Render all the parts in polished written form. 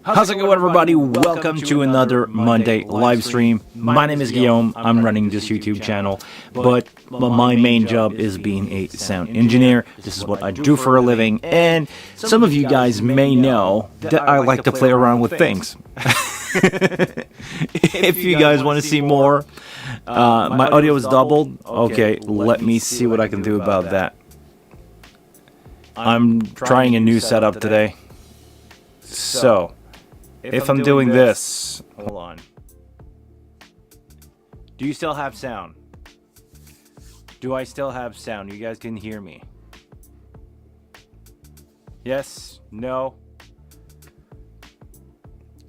How's it going, everybody? Welcome to another Monday live stream. My name is Guillaume. I'm running this YouTube channel, but my main job is being a sound engineer. This is what I do for a living, and some of you guys may know that I like to play around with things. If you guys want to see more, my audio is doubled. Okay, let me see what I can do about that. I'm trying a new setup today. So, if I'm doing this, hold on. Do you still have sound? Do I still have sound? You guys can hear me? Yes? No?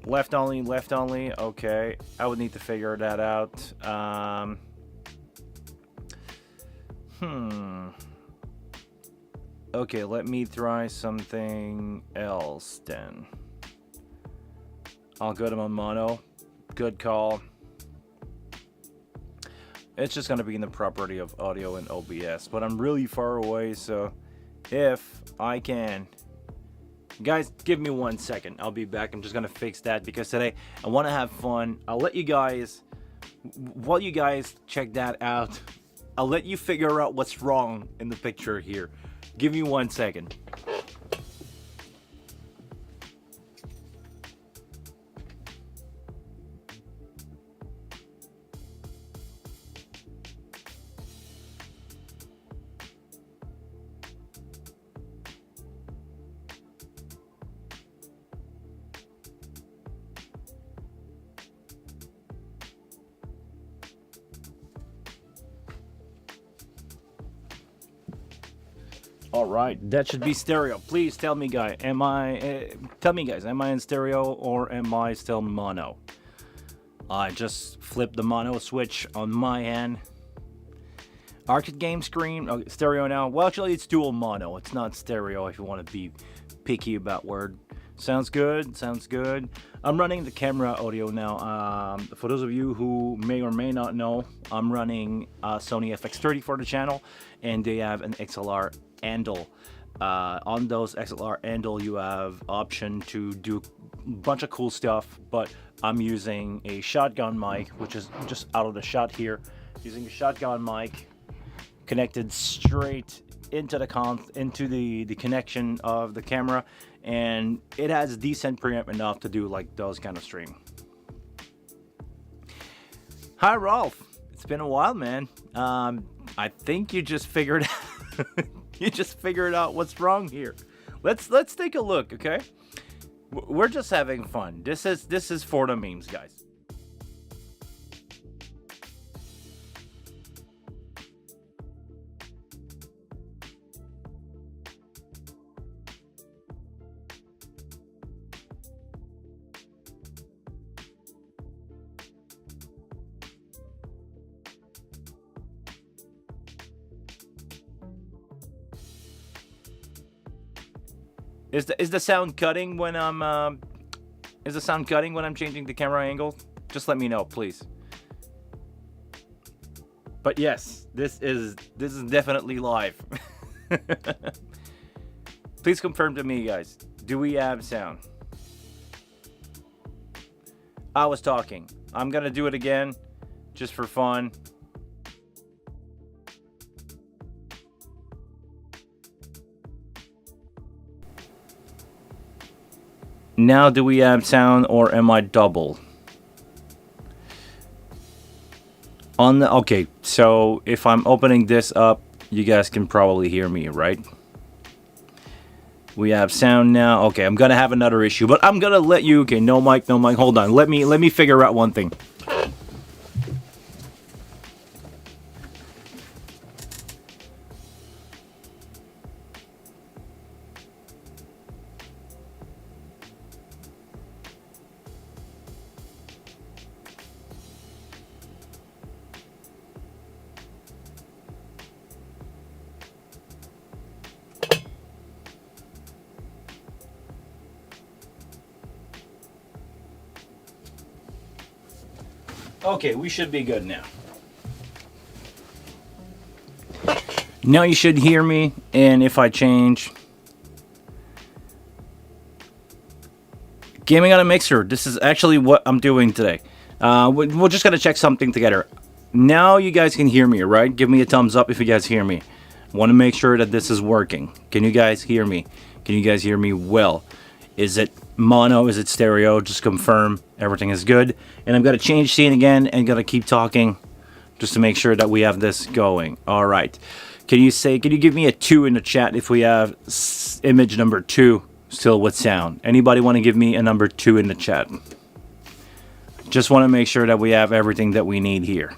Left only, left only. Okay, I would need to figure that out. Okay, let me try something else then. I'll go to my mono. Good call. It's just gonna be in the property of audio and OBS, but I'm really far away, so if I can, guys, give me 1 second. I'll be back. I'm just gonna fix that because today I want to have fun. I'll let you guys, while you guys check that out, I'll let you figure out what's wrong in the picture here. Give me 1 second. All right, that should be stereo. Please tell me, guys, am I in stereo or am I still mono? I just flipped the mono switch on my end. Arcade game screen, okay, stereo now. Well, actually, it's dual mono. It's not stereo if you want to be picky about word. Sounds good, sounds good. I'm running the camera audio now. For those of you who may or may not know, I'm running Sony FX30 for the channel, and they have an XLR handle. On those XLR handle, you have option to do a bunch of cool stuff, but I'm using a shotgun mic, which is just out of the shot here. Using a shotgun mic connected straight into the connection of the camera, and it has decent preamp enough to do like those kind of stream. Hi Rolf, it's been a while, man. I think you just figured you just figured out what's wrong here. Let's take a look, okay? We're just having fun. This is for the memes, guys. Is the sound cutting when I'm changing the camera angle? Just let me know, please. But yes, this is definitely live. Please confirm to me, guys. Do we have sound? I was talking. I'm gonna do it again, just for fun. Now, do we have sound or am I double? Okay, so if I'm opening this up, you guys can probably hear me, right? We have sound now. Okay, I'm gonna have another issue, but I'm gonna let you. Okay, no mic, no mic. Hold on. Let me figure out one thing. Okay, we should be good now. Now you should hear me, and if I change, Gaming on a mixer. This is actually what I'm doing today. We're just gonna check something together. Now you guys can hear me, right? Give me a thumbs up if you guys hear me. Want to make sure that this is working. Can you guys hear me? Can you guys hear me well? Is it mono? Is it stereo? Just confirm everything is good. And I'm gonna change scene again and gonna keep talking just to make sure that we have this going. All right. Can you give me a 2 in the chat if we have image number 2 still with sound? Anybody want to give me a number 2 in the chat? Just want to make sure that we have everything that we need here.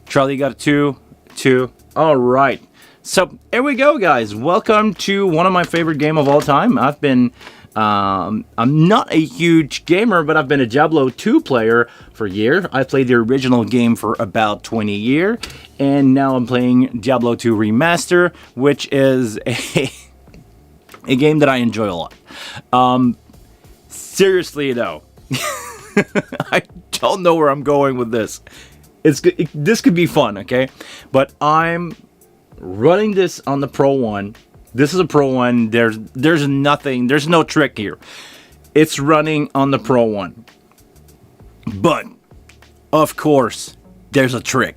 Charlie got a 2. All right. So here we go, guys. Welcome to one of my favorite game of all time. I'm not a huge gamer, but I've been a Diablo 2 player for years. I played the original game for about 20 years, and now I'm playing Diablo 2 Remaster, which is a game that I enjoy a lot. Seriously though, I don't know where I'm going with this. This could be fun, okay? But I'm running this on the Pro 1. This is a Pro 1. There's no trick here. It's running on the Pro 1. But, of course, there's a trick.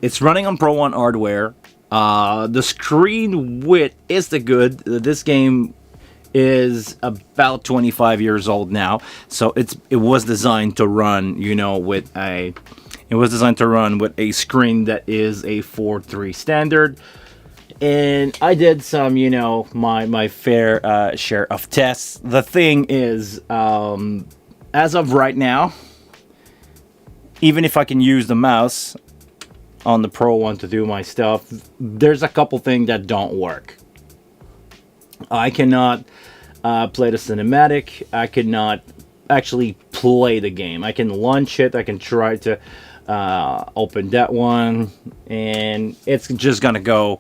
It's running on Pro 1 hardware. The screen width is the good. This game is about 25 years old now. So it was designed to run, with a screen that is a 4:3 standard. And I did some, my fair share of tests. The thing is, as of right now, even if I can use the mouse on the Pro 1 to do my stuff, there's a couple things that don't work. I cannot play the cinematic. I could not actually play the game. I can launch it. I can try to open that one, and it's just gonna go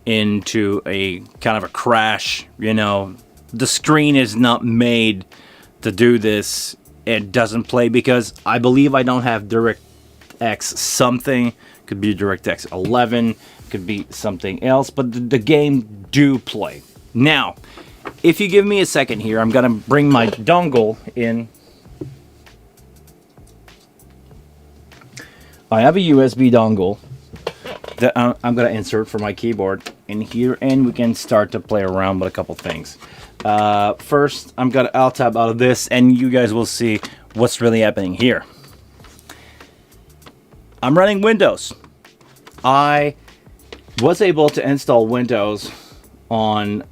into a kind of a crash. The screen is not made to do this. It doesn't play because I believe I don't have DirectX something. Could be DirectX 11, could be something else, but the game do play. Now, if you give me a second here, I'm gonna bring my dongle in. I have a USB dongle that I'm gonna insert for my keyboard in here, and we can start to play around with a couple things. First, I'm gonna alt tab out of this, and you guys will see what's really happening here. I'm running Windows. I was able to install Windows on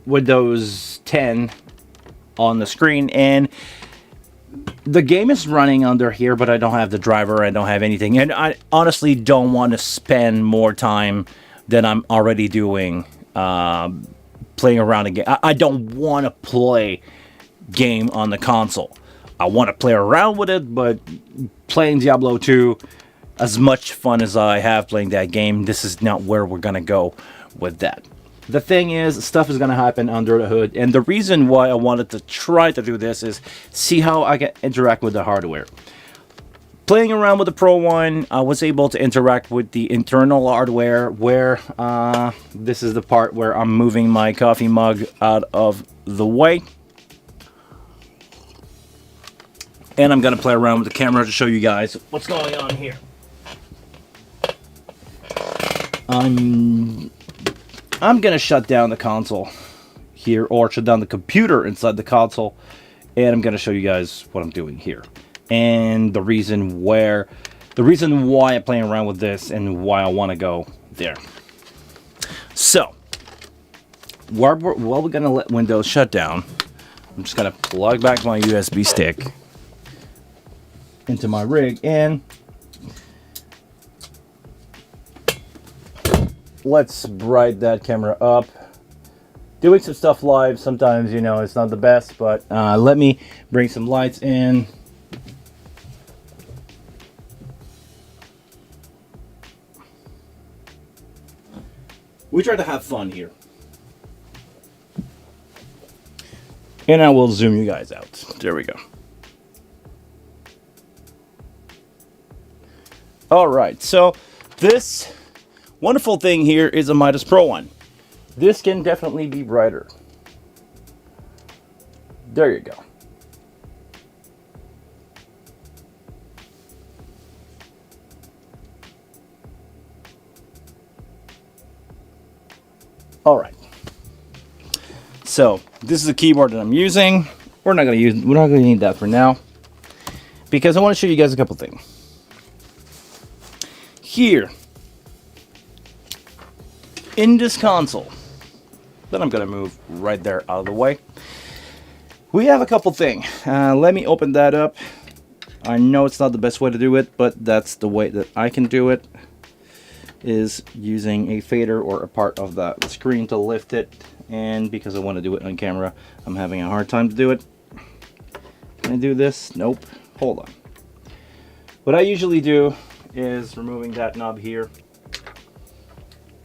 Windows 10 on the screen, and the game is running under here, but I don't have the driver. I don't have anything, and I honestly don't want to spend more time than I'm already doing playing around again. I don't want to play game on the console. I want to play around with it, but playing Diablo 2, as much fun as I have playing that game, this is not where we're gonna go with that. The thing is, stuff is gonna happen under the hood, and the reason why I wanted to try to do this is see how I can interact with the hardware. Playing around with the Pro 1, I was able to interact with the internal hardware, where this is the part where I'm moving my coffee mug out of the way. And I'm gonna play around with the camera to show you guys what's going on here. I'm gonna shut down the console here, or shut down the computer inside the console, and I'm gonna show you guys what I'm doing here, and the reason why I'm playing around with this and why I want to go there. So, while we're gonna let Windows shut down, I'm just gonna plug back my USB stick into my rig, and let's brighten that camera up. Doing some stuff live, sometimes, it's not the best, but let me bring some lights in. We try to have fun here. And I will zoom you guys out. There we go. Alright, so this wonderful thing here is a Midas Pro 1. This can definitely be brighter. There you go. All right. So this is the keyboard that I'm using. We're not gonna need that for now, because I want to show you guys a couple things. Here in this console, that I'm gonna move right there out of the way, we have a couple things. Let me open that up. I know it's not the best way to do it, but that's the way that I can do it, is using a fader or a part of the screen to lift it. And because I want to do it on camera, I'm having a hard time to do it. Can I do this? Nope. Hold on. What I usually do is removing that knob here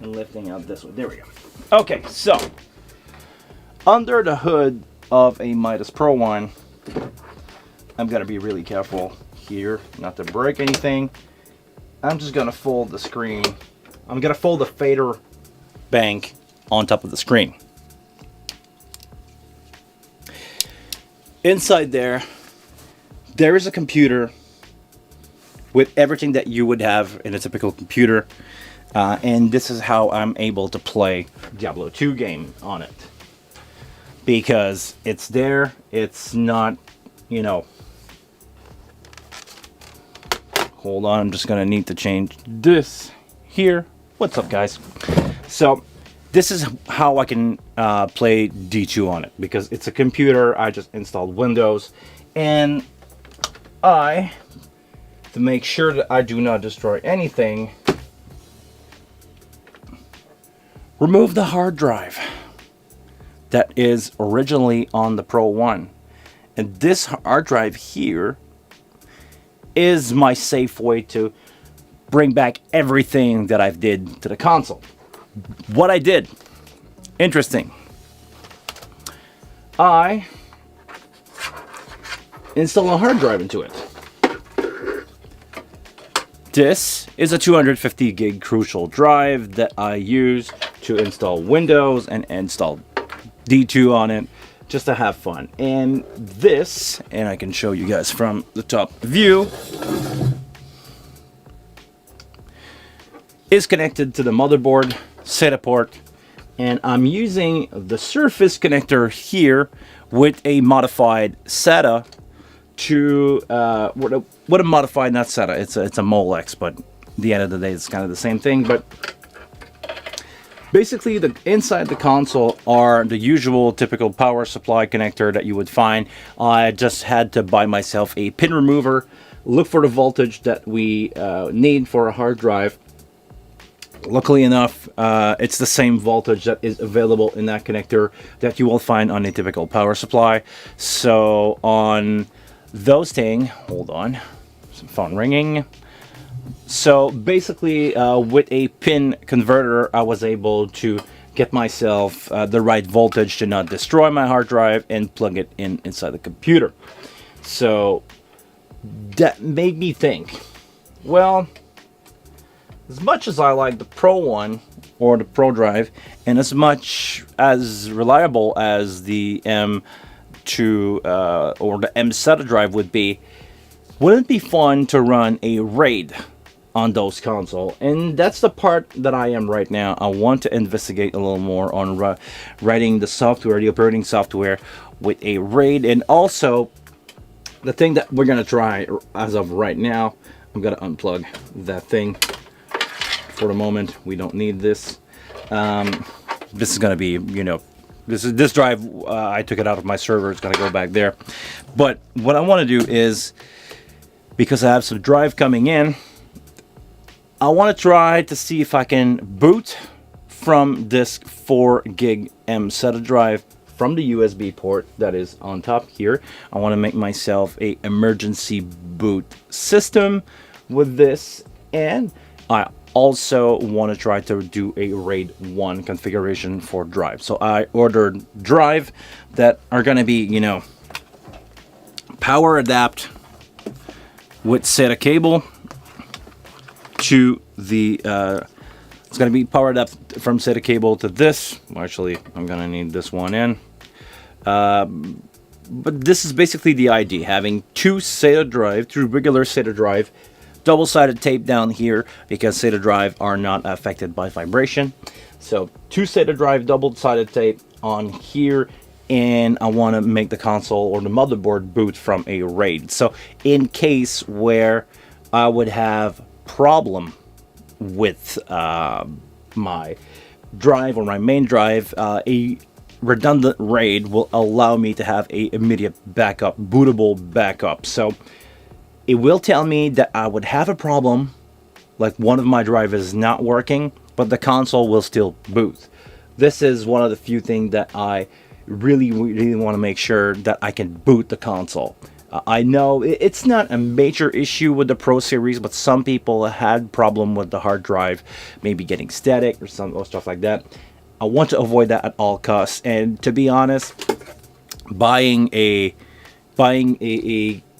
and lifting out this one. There we go. Okay, so under the hood of a Midas Pro1, I'm gonna be really careful here not to break anything. I'm just gonna fold the screen. I'm gonna fold the fader bank on top of the screen. Inside there is a computer with everything that you would have in a typical computer, and this is how I'm able to play Diablo 2 game on it, because it's there. It's not, you know, hold on, I'm just gonna need to change this here. What's up, guys? So this is how I can play D2 on it, because it's a computer. I just installed Windows, and to make sure that I do not destroy anything, remove the hard drive that is originally on the Pro 1. And this hard drive here is my safe way to bring back everything that I've did to the console. What I did, interesting, I installed a hard drive into it. This is a 250 gig Crucial drive that I use to install Windows and install D2 on it, just to have fun. And this, and I can show you guys from the top view, is connected to the motherboard SATA port, and I'm using the Surface connector here with a modified SATA to what a modified, not SATA, it's a Molex, but at the end of the day it's kind of the same thing. But basically, the inside the console are the usual typical power supply connector that you would find. I just had to buy myself a pin remover, look for the voltage that we need for a hard drive. Luckily enough, it's the same voltage that is available in that connector that you will find on a typical power supply. So on those things, hold on, some phone ringing. So basically, with a pin converter, I was able to get myself the right voltage to not destroy my hard drive and plug it inside the computer. So that made me think, well, as much as I like the Pro 1 or the Pro drive, and as much as reliable as the M2 or the M SATA drive would be, wouldn't it be fun to run a RAID on those console? And that's the part that I am right now. I want to investigate a little more on writing the software, the operating software, with a RAID. And also, the thing that we're gonna try as of right now, I'm gonna unplug that thing for the moment. We don't need this. This is gonna be, you know, this drive, I took it out of my server. It's gonna go back there. But what I want to do is, because I have some drive coming in, I want to try to see if I can boot from this 4 gig M SATA drive from the USB port that is on top here. I want to make myself a emergency boot system with this, and I also want to try to do a RAID 1 configuration for drive. So I ordered drive that are going to be, you know, power adapt with SATA cable to the it's going to be powered up from SATA cable to this. Well, actually, I'm going to need this one in. but this is basically the idea, having two SATA drive, two regular SATA drive, double-sided tape down here because SATA drive are not affected by vibration. So two SATA drive, double-sided tape on here, and I want to make the console or the motherboard boot from a RAID. So in case where I would have problem with my drive or my main drive, a redundant RAID will allow me to have a immediate backup, bootable backup. So it will tell me that I would have a problem, like one of my drives is not working, but the console will still boot. This is one of the few things that I really want to make sure that I can boot the console. I know it's not a major issue with the Pro series, but some people had problem with the hard drive, maybe getting static or stuff like that. I want to avoid that at all costs. And to be honest, buying a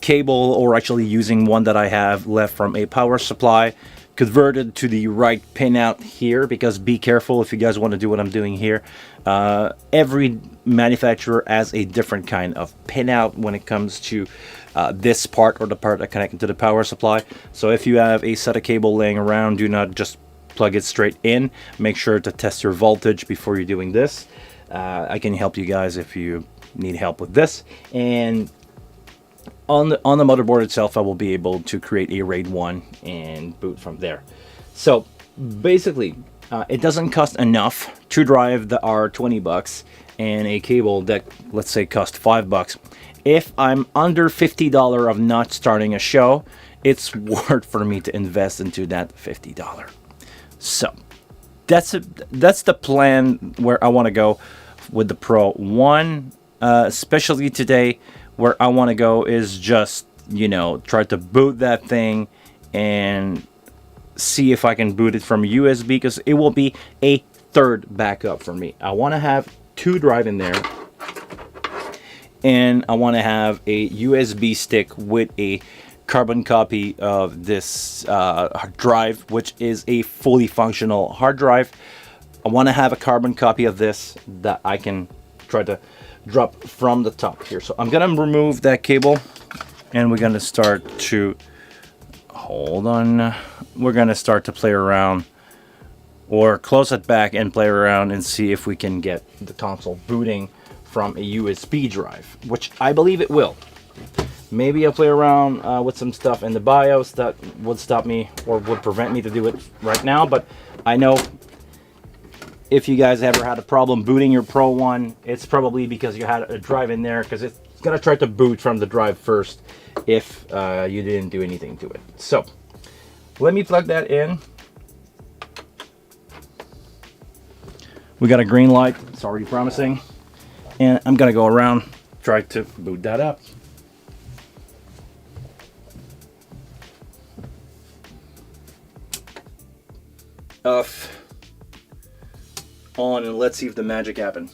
cable, or actually using one that I have left from a power supply, converted to the right pinout here, because be careful if you guys want to do what I'm doing here. Every manufacturer has a different kind of pinout when it comes to this part, or the part that connected to the power supply. So if you have a set of cable laying around, do not just plug it straight in. Make sure to test your voltage before you're doing this. I can help you guys if you need help with this. And on the motherboard itself, I will be able to create a RAID 1 and boot from there. So basically, it doesn't cost enough to drive that are 20 bucks and a cable that, let's say, cost 5 bucks. If I'm under $50 of not starting a show, it's worth for me to invest into that $50. So that's the plan where I want to go with the Pro 1, especially today. Where I want to go is just, you know, try to boot that thing and see if I can boot it from USB, because it will be a third backup for me. I want to have two drive in there, and I want to have a USB stick with a carbon copy of this drive, which is a fully functional hard drive. I want to have a carbon copy of this that I can try to drop from the top here. So I'm gonna remove that cable, and we're gonna start to we're gonna start to play around, or close it back and play around and see if we can get the console booting from a USB drive, which I believe it will. Maybe I'll play around with some stuff in the BIOS that would stop me or would prevent me to do it right now, but I know if you guys ever had a problem booting your Pro 1, it's probably because you had a drive in there, because it's going to try to boot from the drive first if you didn't do anything to it. So let me plug that in. We got a green light. It's already promising. And I'm going to go around, try to boot that up. Off. On, and let's see if the magic happened.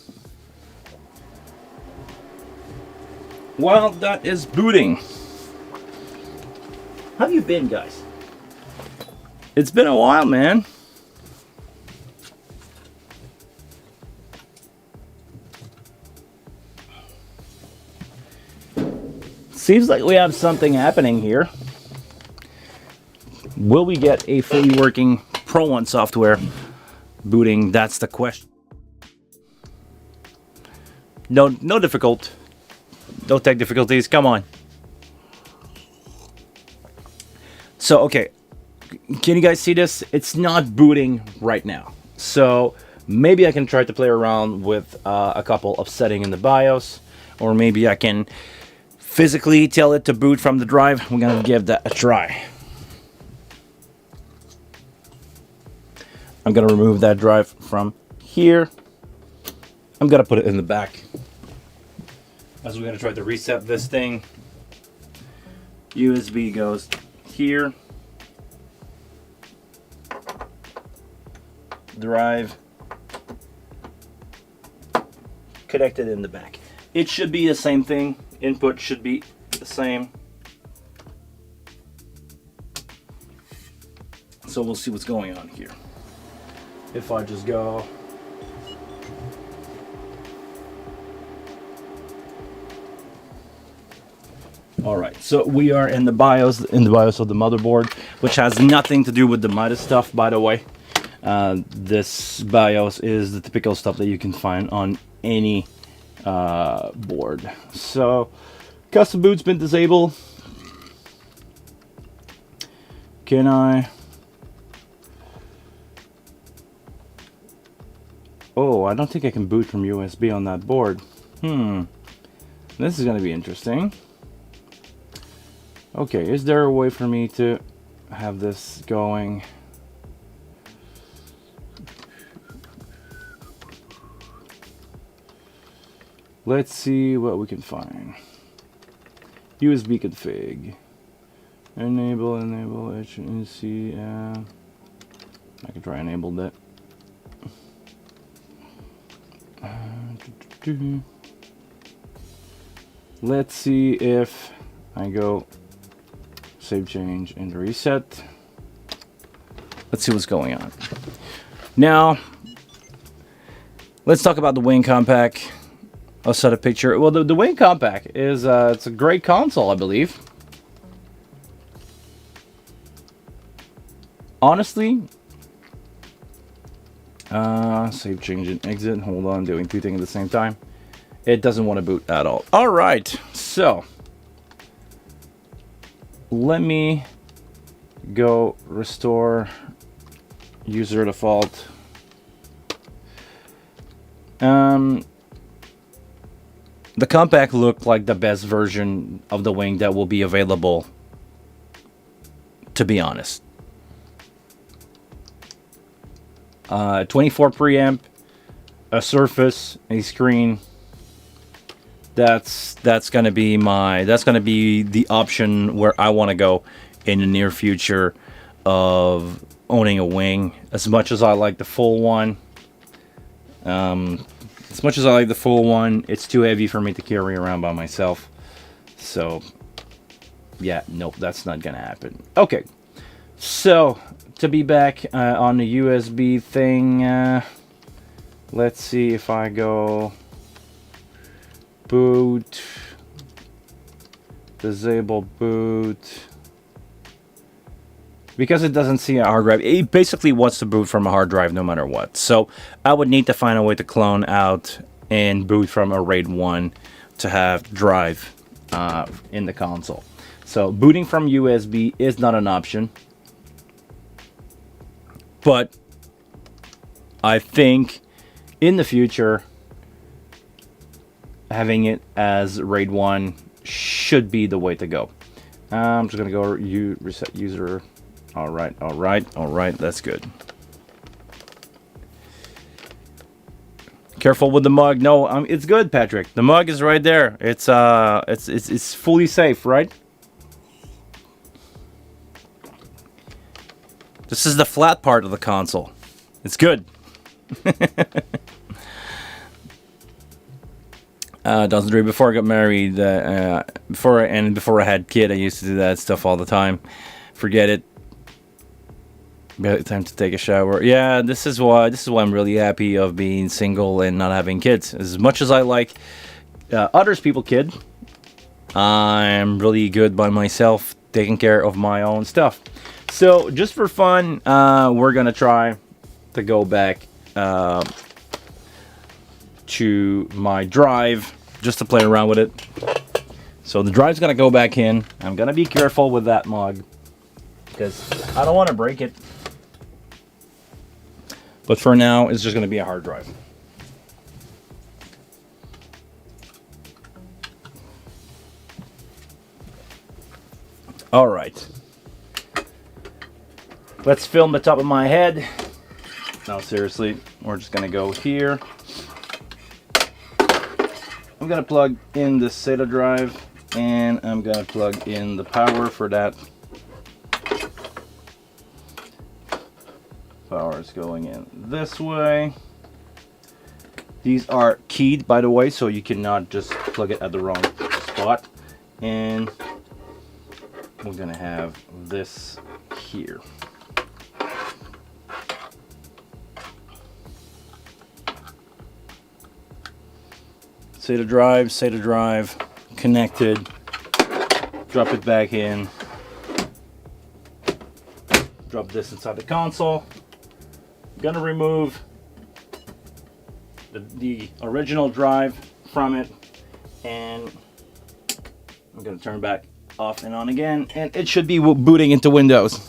While that is booting, how have you been, guys? It's been a while, man. Seems like we have something happening here. Will we get a fully working Pro 1 software booting? That's the question. No difficult. No tech difficulties. Come on. So, okay. Can you guys see this? It's not booting right now. So, maybe I can try to play around with a couple of settings in the BIOS. Or maybe I can physically tell it to boot from the drive. We're going to give that a try. I'm going to remove that drive from here. I'm going to put it in the back. As we're going to try to reset this thing. USB goes here. Drive connected in the back. It should be the same thing. Input should be the same. So we'll see what's going on here. If I just go All right, so we are in the BIOS of the motherboard, which has nothing to do with the Midas stuff, by the way. This BIOS is the typical stuff that you can find on any board. So, custom boot's been disabled. Can I? Oh, I don't think I can boot from USB on that board. This is going to be interesting. Okay, is there a way for me to have this going? Let's see what we can find. USB config. Enable HNC. I can try enable that. Let's see if I go save change and reset. Let's see what's going on. Now, let's talk about the Wing Compact. I'll set a picture. Well, the Wing Compact is it's a great console, I believe. Honestly, save, change, and exit. Hold on, doing two things at the same time. It doesn't want to boot at all. All right, so let me go restore user default. The Compact looked like the best version of the Wing that will be available, to be honest. 24 preamp, a Surface, a screen. That's gonna be the option where I want to go in the near future of owning a Wing. As much as I like the full one, it's too heavy for me to carry around by myself. So, yeah, nope, that's not gonna happen. Okay, so to be back on the USB thing, let's see if I go boot, disable boot. Because it doesn't see a hard drive, it basically wants to boot from a hard drive no matter what. So I would need to find a way to clone out and boot from a RAID 1 to have drive in the console. So booting from USB is not an option. But I think in the future, having it as RAID 1 should be the way to go. I'm just going to go reset user. All right, that's good. Careful with the mug. No, it's good, Patrick. The mug is right there. It's fully safe, right? This is the flat part of the console. It's good. Before I got married, before I had kid, I used to do that stuff all the time. Forget it. Time to take a shower. Yeah, this is why I'm really happy of being single and not having kids. As much as I like others people kid, I'm really good by myself, taking care of my own stuff. So just for fun, we're gonna try to go back to my drive just to play around with it. So the drive's gonna go back in. I'm gonna be careful with that mug because I don't want to break it. But for now, it's just going to be a hard drive. All right. Let's film the top of my head. No, seriously, we're just going to go here. I'm going to plug in the SATA drive, and I'm going to plug in the power for that. Power is going in this way. These are keyed, by the way, so you cannot just plug it at the wrong spot. And we're gonna have this here. SATA drive connected. drop it back in, drop this inside the console. I'm gonna remove the original drive from it, and I'm gonna turn back off and on again, and it should be booting into Windows,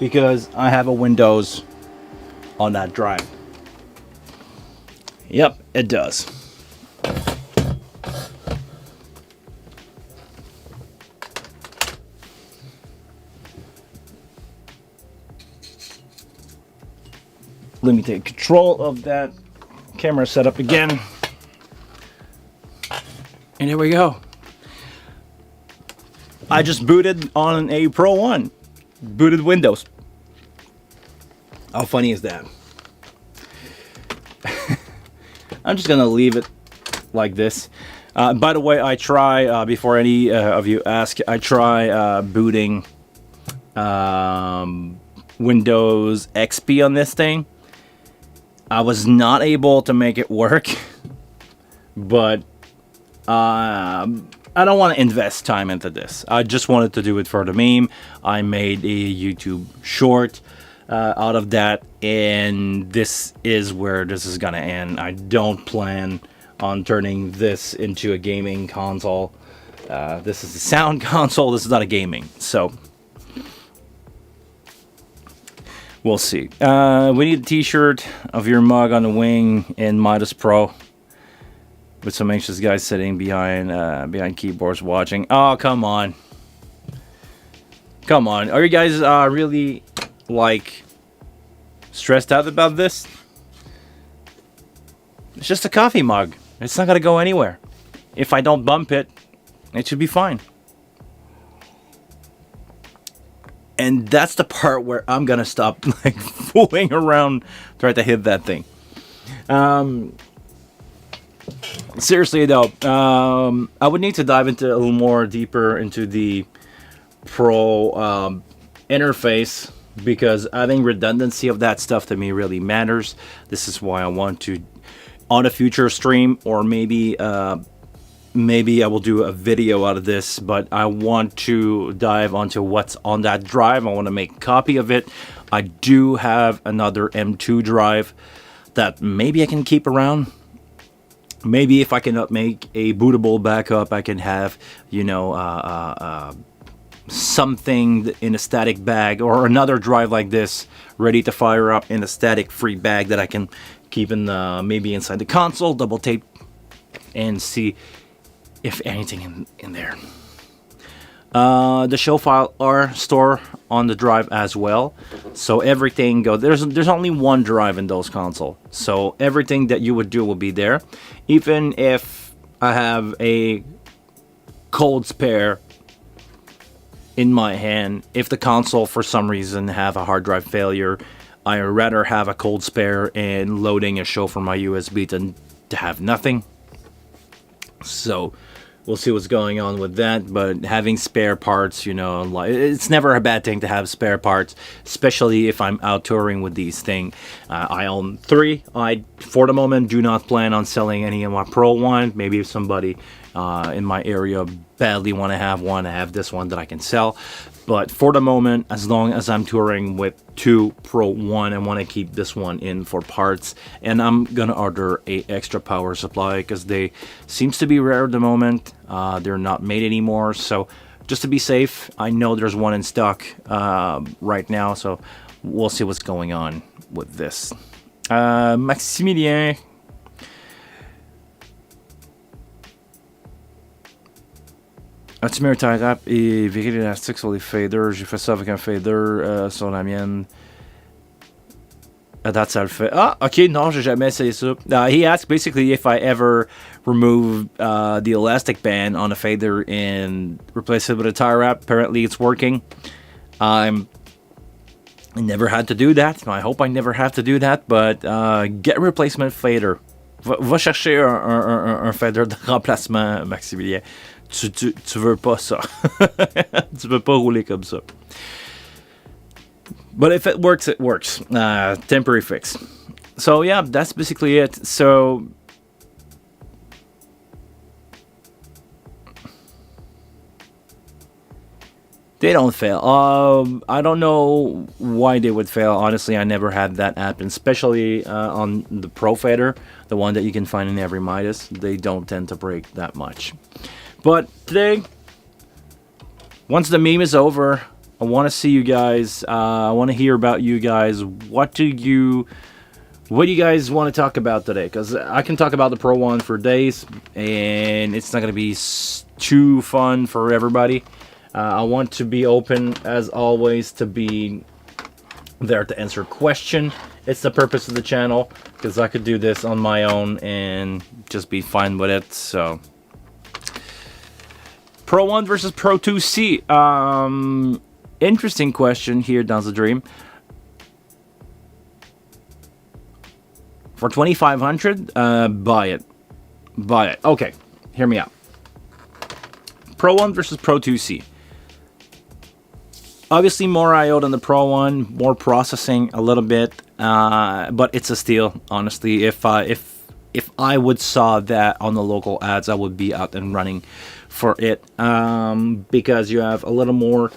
because I have a Windows on that drive. Yep, it does. Let me take control of that camera setup again. And here we go. I just booted on a Pro 1. Booted Windows. How funny is that? I'm just gonna leave it like this. By the way, I try, before any of you ask, I try booting Windows XP on this thing. I was not able to make it work, but I don't want to invest time into this. I just wanted to do it for the meme. I made a YouTube short out of that, and this is where this is gonna end. I don't plan on turning this into a gaming console. This is a sound console. This is not a gaming, so we'll see. We need a t-shirt of your mug on the wing in Midas Pro, with some anxious guys sitting behind keyboards watching. Oh, come on. Come on. Are you guys really, like, stressed out about this? It's just a coffee mug. It's not going to go anywhere. If I don't bump it, it should be fine. And that's the part where I'm going to stop, like, fooling around trying to hit that thing. Seriously though, I would need to dive into a little more deeper into the Pro interface, because I think redundancy of that stuff to me really matters. This is why I want to, on a future stream, or maybe maybe I will do a video out of this, but I want to dive onto what's on that drive. I want to make a copy of it. I do have another M2 drive that maybe I can keep around. Maybe if I cannot make a bootable backup, I can have, you know, something in a static bag, or another drive like this ready to fire up in a static free bag that I can keep in maybe inside the console, double tape, and see if anything in there. The show file are stored on the drive as well, so everything goes. There's only one drive in those consoles, so everything that you would do will be there. Even if I have a cold spare in my hand, if the console for some reason have a hard drive failure, I would rather have a cold spare and loading a show from my USB than to have nothing. So we'll see what's going on with that, but having spare parts, you know, like, it's never a bad thing to have spare parts, especially if I'm out touring with these things. I own 3. I, for the moment, do not plan on selling any of my Pro 1. Maybe if somebody in my area badly want to have one, I have this one that I can sell. But for the moment, as long as I'm touring with 2 Pro 1, I want to keep this one in for parts. And I'm gonna order a extra power supply, because they seems to be rare at the moment. They're not made anymore, so just to be safe, I know there's one in stock right now, so we'll see what's going on with this. Maximilien, as-tu mis un tie wrap et viré l'élastique sur les faders? J'ai fait ça avec un fader sur la mienne. À date, ça le fait. Ah, ok, non, j'ai jamais essayé ça. He asked basically if I ever remove the elastic band on a fader and replace it with a tie wrap. Apparently, it's working. I never had to do that. I hope I never have to do that, but get a replacement fader. Va chercher un fader de remplacement, Maximilien. Tu veux pas ça. Tu veux pas rouler comme ça. But if it works, it works. Temporary fix. So yeah, that's basically it. So They don't fail. I don't know why they would fail. Honestly, I never had that happen, especially on the Pro fader, the one that you can find in every Midas. They don't tend to break that much. But today, once the meme is over, I want to see you guys. I want to hear about you guys. What do you guys want to talk about today? Because I can talk about the Pro 1 for days, and it's not going to be too fun for everybody. I want to be open, as always, to be there to answer question. It's the purpose of the channel, because I could do this on my own and just be fine with it. So, Pro 1 versus Pro 2C. Interesting question here, Down the Dream. For 2,500, buy it. Buy it. Okay, hear me out. Pro 1 versus Pro 2C. Obviously, more I/O than the Pro 1, more processing a little bit, but it's a steal. Honestly, if I would saw that on the local ads, I would be out and running for it, because you have a little more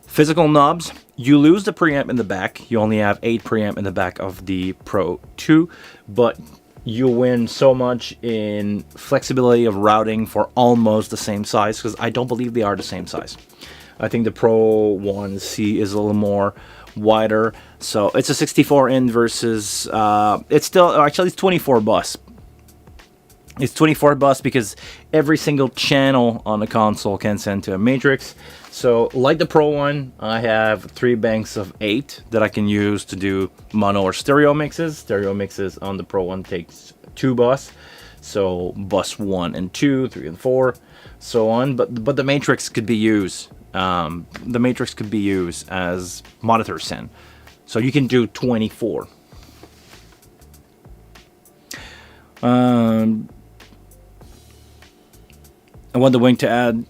physical knobs. You lose the preamp in the back. You only have 8 preamp in the back of the Pro 2, but you win so much in flexibility of routing for almost the same size, because I don't believe they are the same size. I think the Pro 1C is a little more wider. So it's a 64 in versus, it's still, actually it's 24 bus. It's 24 bus because every single channel on the console can send to a matrix. So like the Pro 1, I have 3 banks of 8 that I can use to do mono or stereo mixes. Stereo mixes on the Pro 1 takes 2 bus. So bus 1 and 2, 3 and 4, so on. But the matrix could be used. The matrix could be used as monitor send, so you can do 24. I want the Wing to add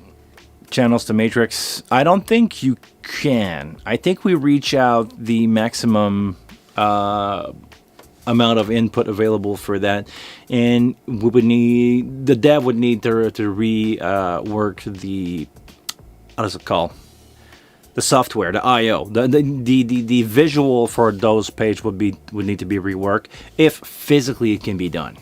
channels to matrix. I don't think you can. I think we reach out the maximum amount of input available for that, and we would need, the dev would need to rework the, how does it call, the software, the I/O, the visual for those page would need to be reworked if physically it can be done.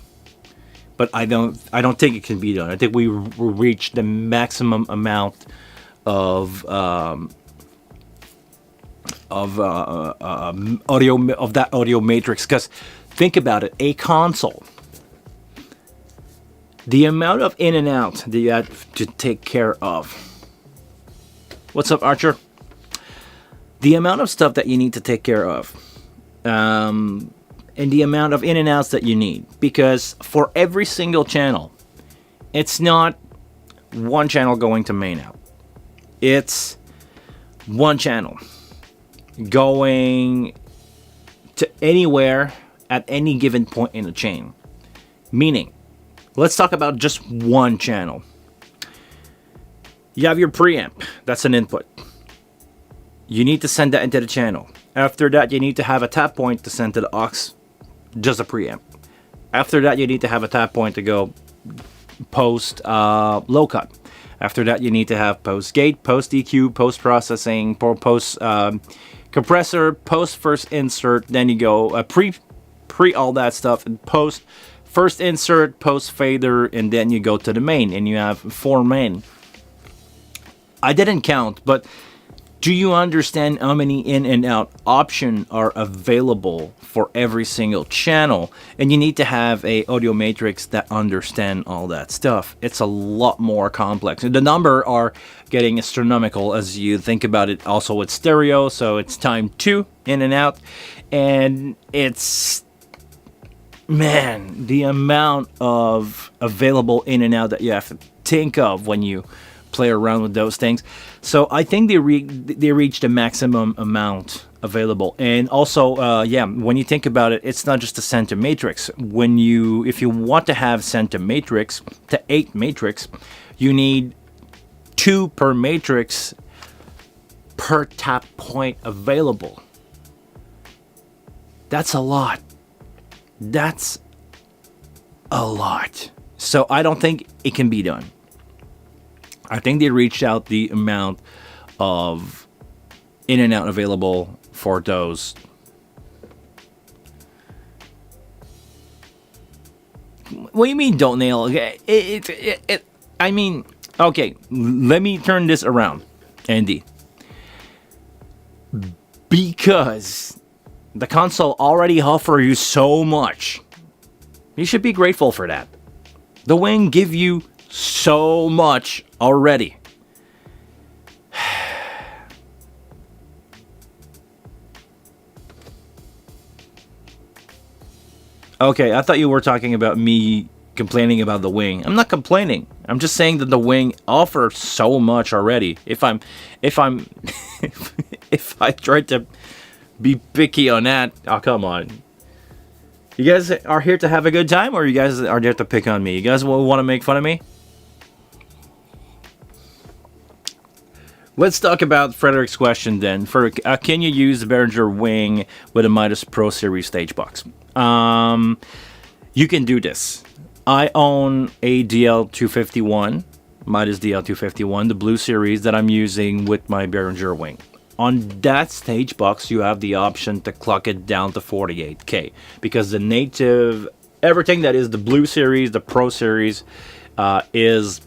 But I don't think it can be done. I think we reached the maximum amount of audio, of that audio matrix. Because think about it, a console, the amount of in and out that you have to take care of. What's up, Archer? The amount of stuff that you need to take care of, and the amount of in and outs that you need, because for every single channel, it's not one channel going to main out. It's one channel going to anywhere at any given point in the chain. Meaning, let's talk about just one channel. You have your preamp, that's an input. You need to send that into the channel. After that, you need to have a tap point to send to the aux, just a preamp. After that, you need to have a tap point to go post low cut. After that, you need to have post gate, post EQ, post processing, post compressor, post first insert. Then you go pre all that stuff, and post first insert, post fader, and then you go to the main, and you have 4 main. I didn't count, but do you understand how many in and out options are available for every single channel? And you need to have a audio matrix that understand all that stuff. It's a lot more complex. And the number are getting astronomical as you think about it. Also with stereo, so it's time 2 in and out. And it's, man, the amount of available in and out that you have to think of when you play around with those things. So I think they reached the maximum amount available. And also, yeah, when you think about it, it's not just a center matrix. If you want to have center matrix to 8 matrix, you need 2 per matrix per tap point available. That's a lot. That's a lot. So I don't think it can be done. I think they reached out the amount of in and out available for those. What do you mean don't nail? Okay, I mean, okay, let me turn this around, Andy. Because the console already offers you so much. You should be grateful for that. The wing give you so much already. Okay, I thought you were talking about me complaining about the wing. I'm not complaining. I'm just saying that the wing offers so much already. If I'm if I try to be picky on that, oh come on. You guys are here to have a good time, or you guys are there to pick on me? You guys want to make fun of me? Let's talk about Frederick's question then. Can you use the Behringer wing with a Midas Pro series stage box? You can do this. I own a DL251, Midas DL251, the blue series that I'm using with my Behringer wing. On that stage box, you have the option to clock it down to 48K because the native, everything that is the blue series, the Pro series, is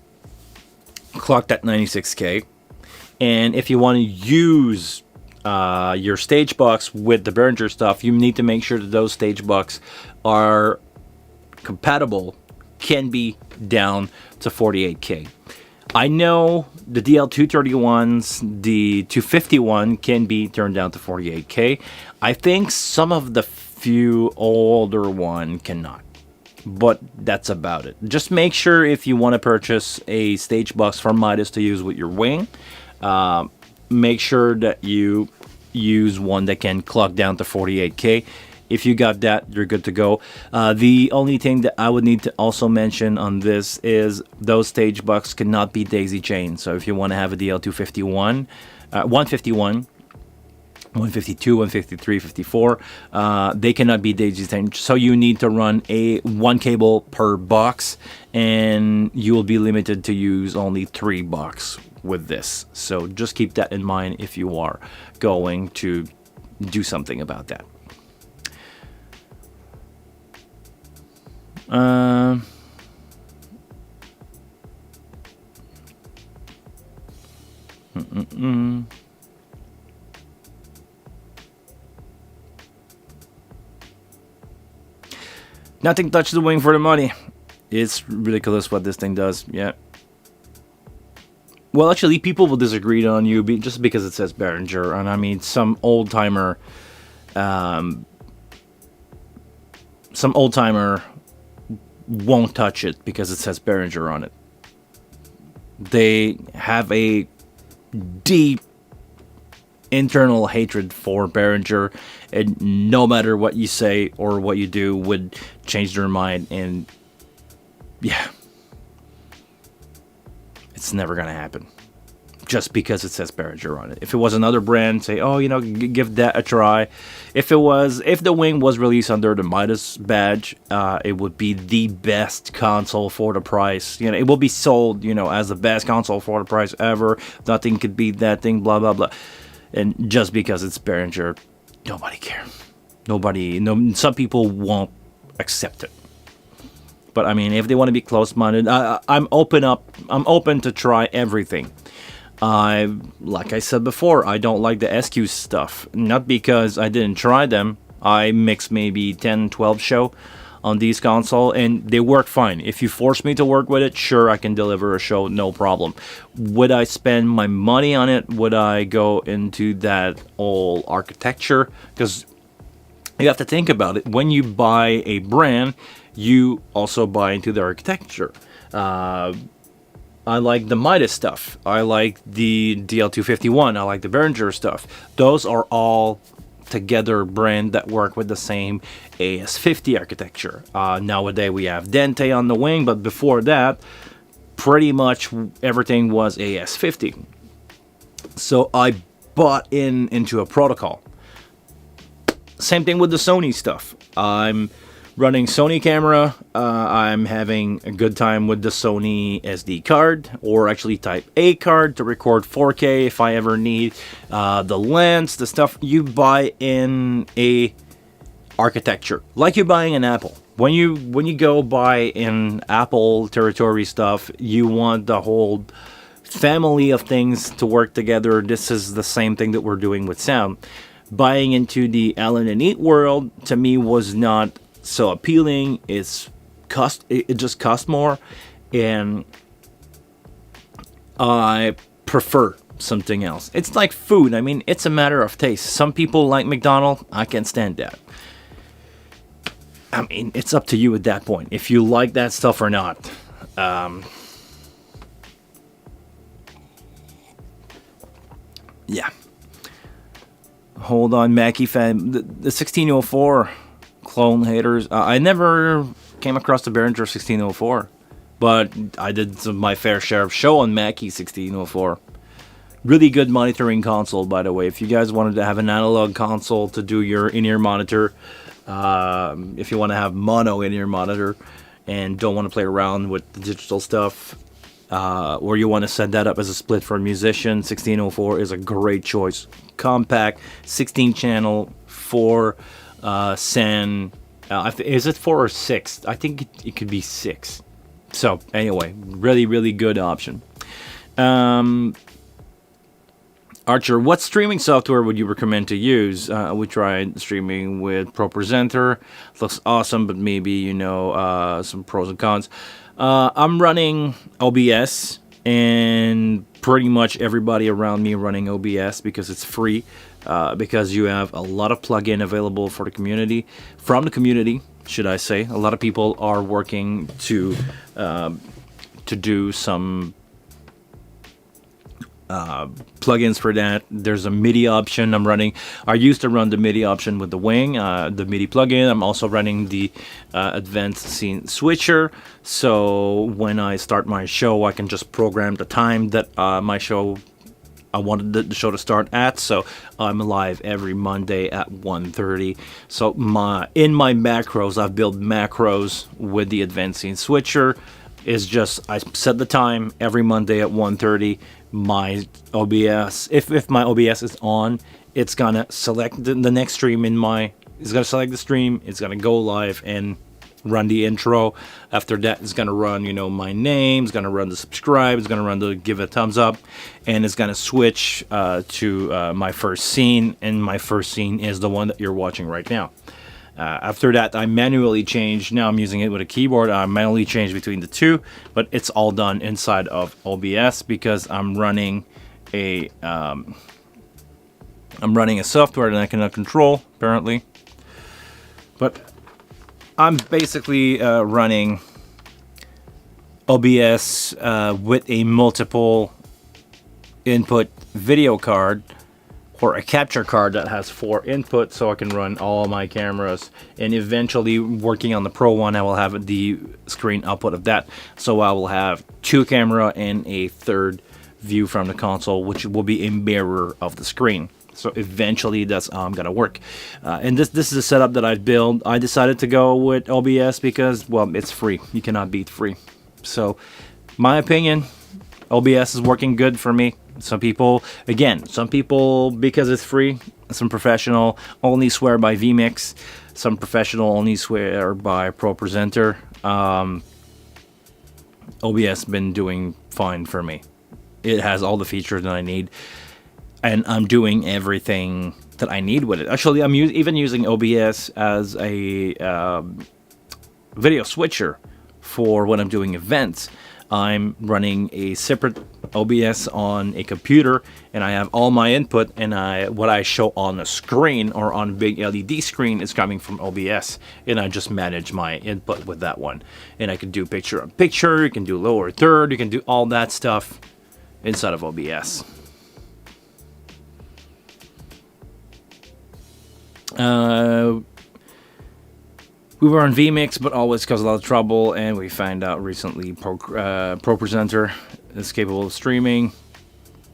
clocked at 96K. And if you want to use your stage box with the Behringer stuff, you need to make sure that those stage box are compatible, can be down to 48K. I know the DL231s, the 251 can be turned down to 48K. I think some of the few older one cannot. But that's about it. Just make sure if you want to purchase a stage box from Midas to use with your wing, make sure that you use one that can clock down to 48K. If you got that, you're good to go. The only thing that I would need to also mention on this is those stage box cannot be daisy chained. So if you want to have a DL251, 151, 152, 153, 54, they cannot be daisy chained. So you need to run one cable per box, and you will be limited to use only 3 box with this. So just keep that in mind if you are going to do something about that. Nothing touches the wing for the money. It's ridiculous what this thing does. Yeah. Well, actually, people will disagree on you just because it says Behringer, and I mean some old timer won't touch it because it says Behringer on it. They have a deep internal hatred for Behringer, and no matter what you say or what you do would change their mind. And yeah, it's never gonna happen just because it says Behringer on it. If it was another brand, say, oh, give that a try. If the wing was released under the Midas badge, it would be the best console for the price. It will be sold, as the best console for the price ever. Nothing could beat that thing, blah, blah, blah. And just because it's Behringer, nobody cares. Some people won't accept it. But I mean, if they want to be close-minded, I'm open to try everything. Like I said before, I don't like the SQ stuff. Not because I didn't try them. I mixed maybe 10, 12 show on these console, and they work fine. If you force me to work with it, sure, I can deliver a show, no problem. Would I spend my money on it? Would I go into that old architecture? Because you have to think about it. When you buy a brand, you also buy into the architecture. I like the Midas stuff. I like the DL251. I like the Behringer stuff. Those are all together brand that work with the same AS50 architecture. Nowadays we have Dente on the wing, but before that, pretty much everything was AS50. So I bought into a protocol. Same thing with the Sony stuff. I'm Running Sony camera, I'm having a good time with the Sony SD card, or actually Type A card to record 4K if I ever need. The lens, the stuff you buy in a architecture, like you're buying an Apple. When you go buy in Apple territory stuff, you want the whole family of things to work together. This is the same thing that we're doing with sound. Buying into the Allen and Eat world to me was not so appealing. It just cost more, and I prefer something else. It's like food. I mean, it's a matter of taste. Some people like McDonald's. I can't stand that. I mean, it's up to you at that point if you like that stuff or not. Yeah. Hold on, Mackie fan. The 1604 clone haters. I never came across the Behringer 1604, but I did my fair share of show on Mackie 1604. Really good monitoring console, by the way. If you guys wanted to have an analog console to do your in-ear monitor, if you want to have mono in-ear monitor and don't want to play around with the digital stuff, or you want to set that up as a split for a musician, 1604 is a great choice. Compact, 16 channel, 4 Sen. Is it 4 or 6? I think it could be 6. So anyway, really, really good option. Archer, what streaming software would you recommend to use? We tried streaming with Pro Presenter. Looks awesome, but maybe, some pros and cons. I'm running OBS, and pretty much everybody around me running OBS because it's free, because you have a lot of plugin available for the community, from the community, should I say. A lot of people are working to do some plugins for that. There's a MIDI option I'm running. I used to run the MIDI option with the Wing, the MIDI plugin. I'm also running the advanced scene switcher, so when I start my show, I can just program the time that I wanted the show to start at. So I'm live every Monday at 1:30. So in my macros, I've built macros with the advanced scene switcher. Is just I set the time every Monday at 1:30. My OBS, if my OBS is on, it's gonna select the next stream it's gonna select the stream, it's gonna go live and run the intro. After that, it's gonna run, my name, it's gonna run the subscribe, it's gonna run the give a thumbs up, and it's gonna switch to my first scene, and my first scene is the one that you're watching right now. After that, I manually change. Now I'm using it with a keyboard. I manually change between the two, but it's all done inside of OBS because I'm running a software that I cannot control apparently. But I'm basically running OBS with a multiple input video card, or a capture card that has 4 inputs, so I can run all my cameras. And eventually, working on the Pro 1, I will have the screen output of that. So I will have 2 camera and a third view from the console, which will be a mirror of the screen. So eventually, that's how I'm gonna work. And this is a setup that I've built. I decided to go with OBS because, well, it's free. You cannot beat free. So, my opinion, OBS is working good for me. Some people, because it's free, some professional only swear by vMix, some professional only swear by Pro Presenter. OBS been doing fine for me. It has all the features that I need, and I'm doing everything that I need with it. Actually, I'm even using OBS as a video switcher for when I'm doing events. I'm running a separate OBS on a computer, and I have all my input, and what I show on the screen or on a big LED screen is coming from OBS, and I just manage my input with that one. And I can do picture-in-picture, you can do lower third, you can do all that stuff inside of OBS. We were on vMix, but always caused a lot of trouble, and we found out recently Pro Presenter is capable of streaming.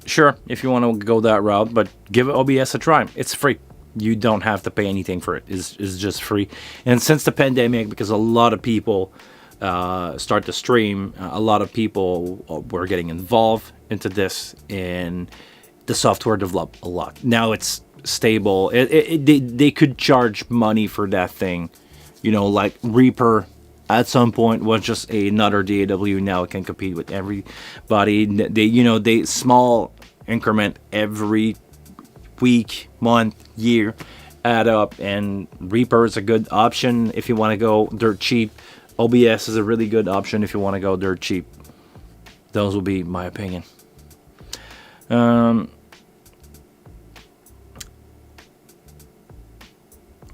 Sure, if you want to go that route, but give OBS a try. It's free. You don't have to pay anything for it. It's just free. And since the pandemic, because a lot of people start to stream, a lot of people were getting involved into this, and the software developed a lot. Now it's stable. They could charge money for that thing, like Reaper. At some point was just another DAW. Now it can compete with everybody. They small increment every week, month, year, add up, and Reaper is a good option if you want to go dirt cheap. OBS is a really good option if you want to go dirt cheap. Those will be my opinion.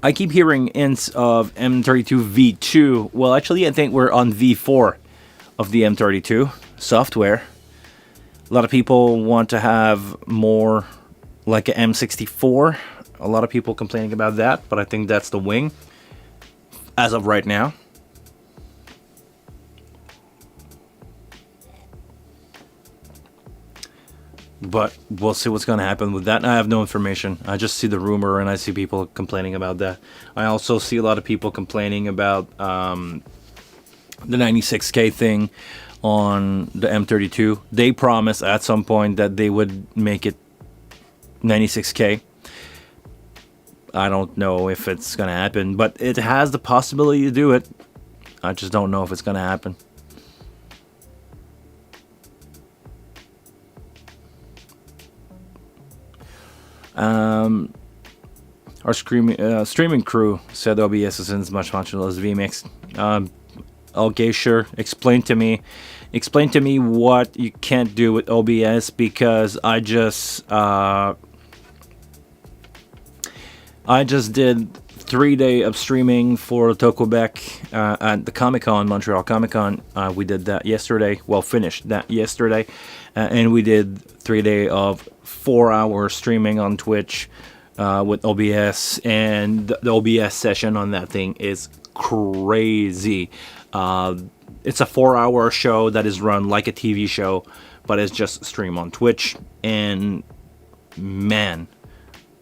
I keep hearing hints of M32 V2. Well, actually, I think we're on V4 of the M32 software. A lot of people want to have more like an M64. A lot of people complaining about that, but I think that's the wing as of right now. But we'll see what's going to happen with that. I have no information. I just see the rumor and I see people complaining about that. I also see a lot of people complaining about the 96K thing on the M32. They promised at some point that they would make it 96K. I don't know if it's going to happen, but it has the possibility to do it. I just don't know if it's going to happen. Our streaming crew said OBS isn't as much functional as vMix. Okay, sure. Explain to me what you can't do with OBS, because I just did 3 day of streaming for Tokobec at the Comic-Con, Montreal Comic-Con. We did that yesterday. Well, finished that yesterday. And we did 3 day of 4-hour streaming on Twitch with OBS. And the OBS session on that thing is crazy. It's a 4-hour show that is run like a TV show, but it's just streamed on Twitch. And man,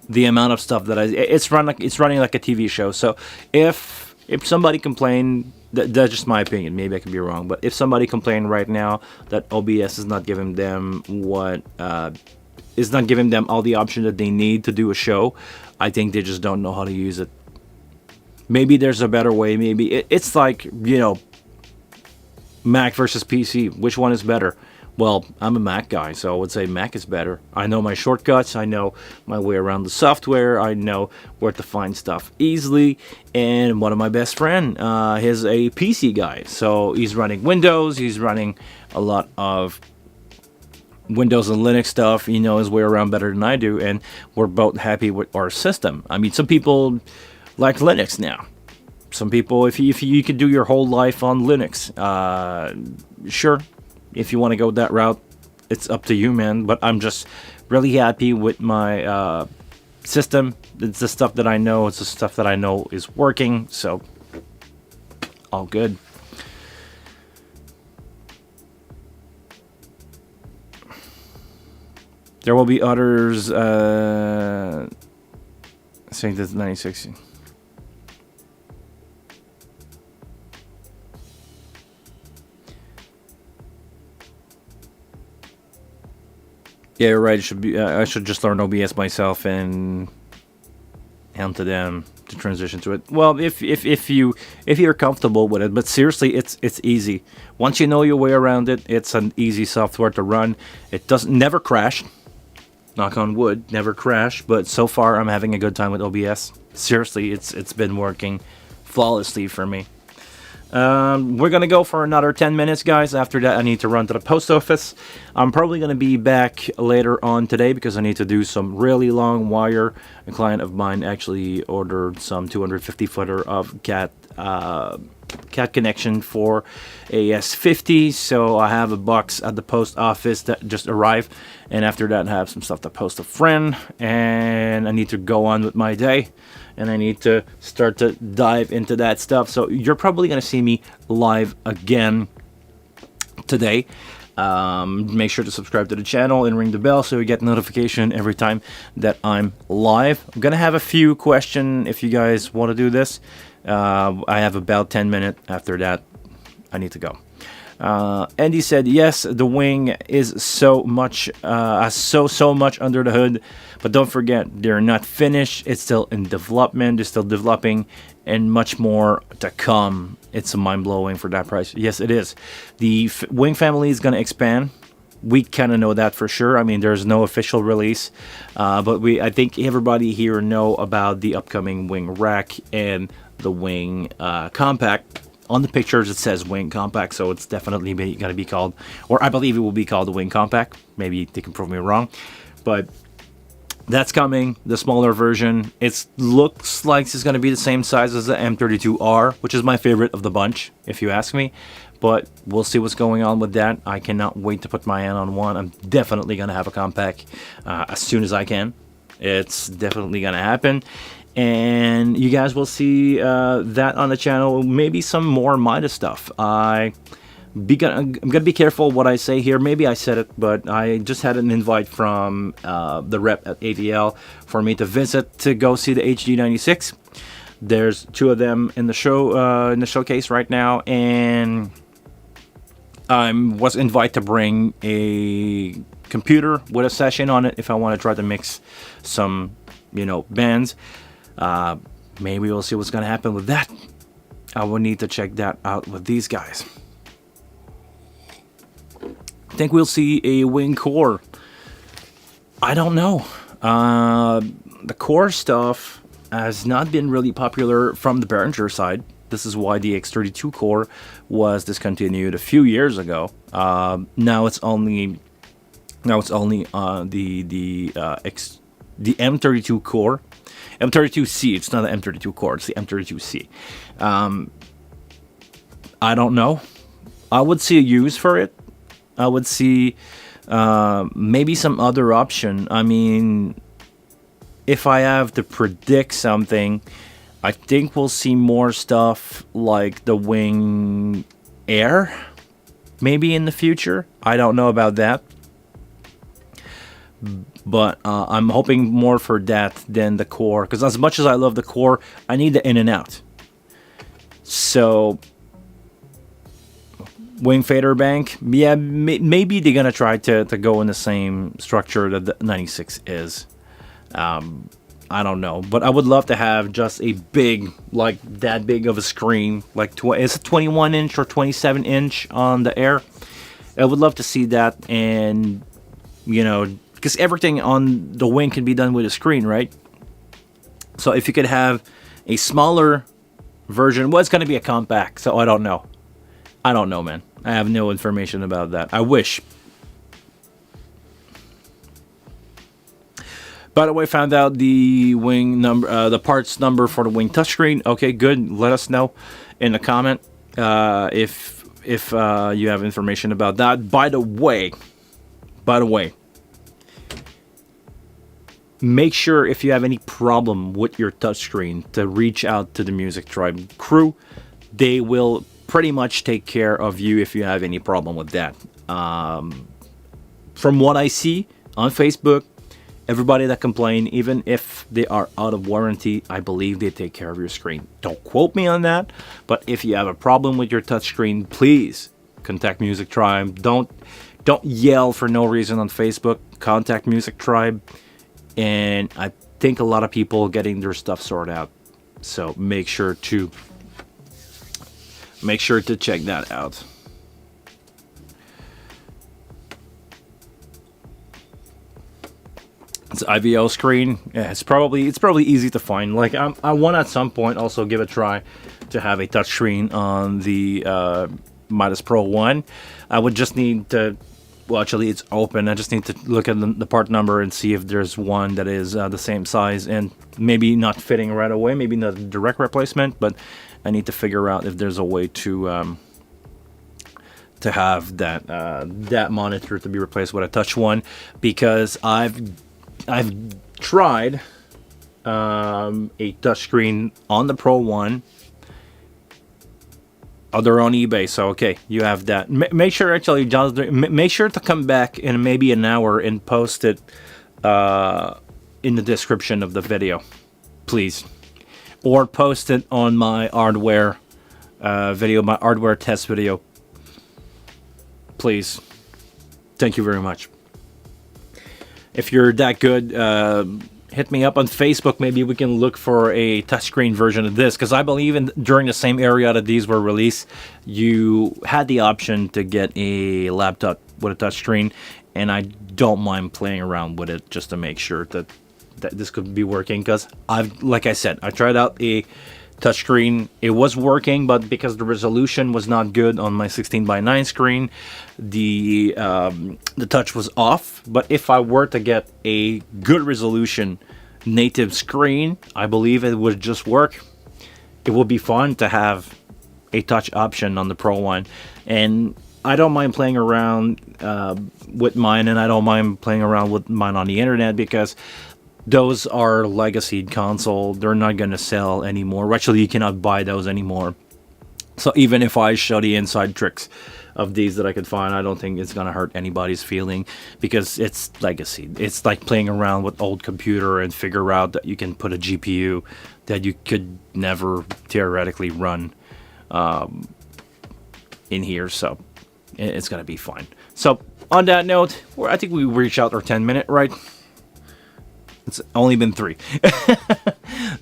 the amount of stuff that it's running like a TV show. So if somebody complained, that's just my opinion, maybe I could be wrong, but if somebody complained right now that OBS is not giving them all the options that they need to do a show, I think they just don't know how to use it. Maybe there's a better way. Maybe it's like, Mac versus PC. Which one is better? Well, I'm a Mac guy, so I would say Mac is better. I know my shortcuts. I know my way around the software. I know where to find stuff easily. And one of my best friend, he's a PC guy. So he's running Windows. He's running a lot of Windows and Linux stuff. He knows his way around better than I do. And we're both happy with our system. I mean, some people like Linux now. Some people, if you could do your whole life on Linux, sure. If you want to go that route, it's up to you, man. But I'm just really happy with my system. It's the stuff that I know. It's the stuff that I know is working. So, all good. There will be others saying this 96. Yeah, you're right. It should be. I should just learn OBS myself and hand to them to transition to it. Well, if you're comfortable with it, but seriously, it's easy. Once you know your way around it, it's an easy software to run. It doesn't never crash. Knock on wood, never crash. But so far, I'm having a good time with OBS. Seriously, it's been working flawlessly for me. We're gonna go for another 10 minutes, guys. After that, I need to run to the post office. I'm probably gonna be back later on today because I need to do some really long wire. A client of mine actually ordered some 250 footer of cat connection for AS50, so I have a box at the post office that just arrived, and after that I have some stuff to post a friend, and I need to go on with my day. And I need to start to dive into that stuff. So you're probably going to see me live again today. Make sure to subscribe to the channel and ring the bell so you get notification every time that I'm live. I'm gonna have a few questions if you guys want to do this. I have about 10 minutes. After that, I need to go. Andy said, yes, the wing is so much under the hood, but don't forget, they're not finished. It's still in development. They're still developing, and much more to come. It's mind-blowing for that price. Yes, it is. The wing family is going to expand. We kind of know that for sure. I mean, there's no official release, but I think everybody here know about the upcoming wing rack and the wing compact. On the pictures, it says wing compact, so it's definitely going to be called, or I believe it will be called the wing compact. Maybe they can prove me wrong, but that's coming. The smaller version. It looks like it's going to be the same size as the M32R, which is my favorite of the bunch, if you ask me. But we'll see what's going on with that. I cannot wait to put my hand on one. I'm definitely going to have a compact as soon as I can. It's definitely going to happen. And you guys will see that on the channel. Maybe some more Midas stuff. I'm gonna be careful what I say here. Maybe I said it, but I just had an invite from the rep at ATL for me to visit to go see the HD96. There's two of them in the showcase right now, and I was invited to bring a computer with a session on it if I want to try to mix some, bands. Maybe we'll see what's gonna happen with that. I will need to check that out with these guys. I think we'll see a wing core. I don't know. The core stuff has not been really popular from the Behringer side. This is why the X32 core was discontinued a few years ago. Now it's only the M32 core. M32C, it's not the M32 core, it's the M32C. I don't know. I would see a use for it. I would see maybe some other option. I mean, if I have to predict something, I think we'll see more stuff like the Wing Air, maybe in the future. I don't know about that. But I'm hoping more for that than the core, because as much as I love the core, I need the in and out. So wing fader bank, yeah, maybe they're gonna try to go in the same structure that the 96 is. I don't know, but I would love to have just a big, like that big of a screen, like is it 21 inch or 27 inch on the Air? I would love to see that, and because everything on the wing can be done with a screen, right? So if you could have a smaller version, well, it's going to be a compact, so I don't know. I don't know, man. I have no information about that. I wish. By the way, found out the wing number, the parts number for the wing touchscreen. Okay, good. Let us know in the comment if you have information about that. By the way, make sure if you have any problem with your touchscreen to reach out to the Music Tribe crew. They will pretty much take care of you if you have any problem with that. From what I see on Facebook, everybody that complain, even if they are out of warranty, I believe they take care of your screen. Don't quote me on that, but if you have a problem with your touchscreen, please contact Music Tribe. Don't yell for no reason on Facebook. Contact Music Tribe. And I think a lot of people are getting their stuff sorted out, so make sure to check that out. It's IVO screen. Yeah, it's probably easy to find. Like I want at some point also give a try to have a touch screen on the Midas Pro1. I would just need to. Well, actually, it's open. I just need to look at the part number and see if there's one that is the same size and maybe not fitting right away. Maybe not a direct replacement, but I need to figure out if there's a way to have that monitor to be replaced with a touch one, because I've tried a touchscreen on the Pro 1 Oh, they're on eBay, so okay, you have that. Make sure, actually, Jonathan, make sure to come back in maybe an hour and post it in the description of the video, please. Or post it on my hardware video, my hardware test video, please. Thank you very much. If you're that good, hit me up on Facebook. Maybe we can look for a touchscreen version of this, because I believe during the same area that these were released, you had the option to get a laptop with a touchscreen, and I don't mind playing around with it just to make sure that this could be working, because like I said, I tried out a touchscreen. It was working, but because the resolution was not good on my 16:9 screen, the touch was off. But if I were to get a good resolution native screen, I believe it would just work. It would be fun to have a touch option on the Pro 1, and I don't mind playing around with mine, and I don't mind playing around with mine on the internet, because those are legacy console. They're not going to sell anymore. Actually, you cannot buy those anymore. So even if I show the inside tricks of these that I could find, I don't think it's going to hurt anybody's feeling, because it's legacy. It's like playing around with old computer and figure out that you can put a GPU that you could never theoretically run in here. So it's going to be fine. So on that note, I think we reached out our 10-minute, right? It's only been 3.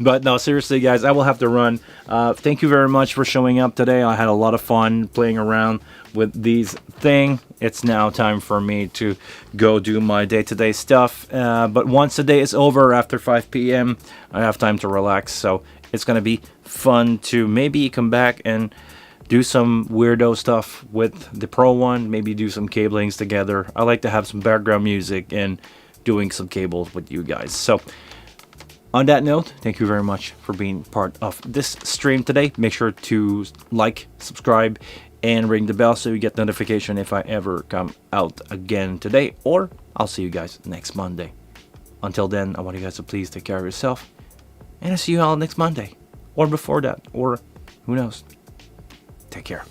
But no, seriously, guys, I will have to run. Thank you very much for showing up today. I had a lot of fun playing around with these things. It's now time for me to go do my day-to-day stuff. But once the day is over, after 5 p.m., I have time to relax. So it's going to be fun to maybe come back and do some weirdo stuff with the Pro 1. Maybe do some cablings together. I like to have some background music and doing some cables with you guys. So on that note, thank you very much for being part of this stream today. Make sure to like, subscribe, and ring the bell so you get notification if I ever come out again today, or I'll see you guys next Monday. Until then, I want you guys to please take care of yourself, and I'll see you all next Monday, or before that, or who knows. Take care.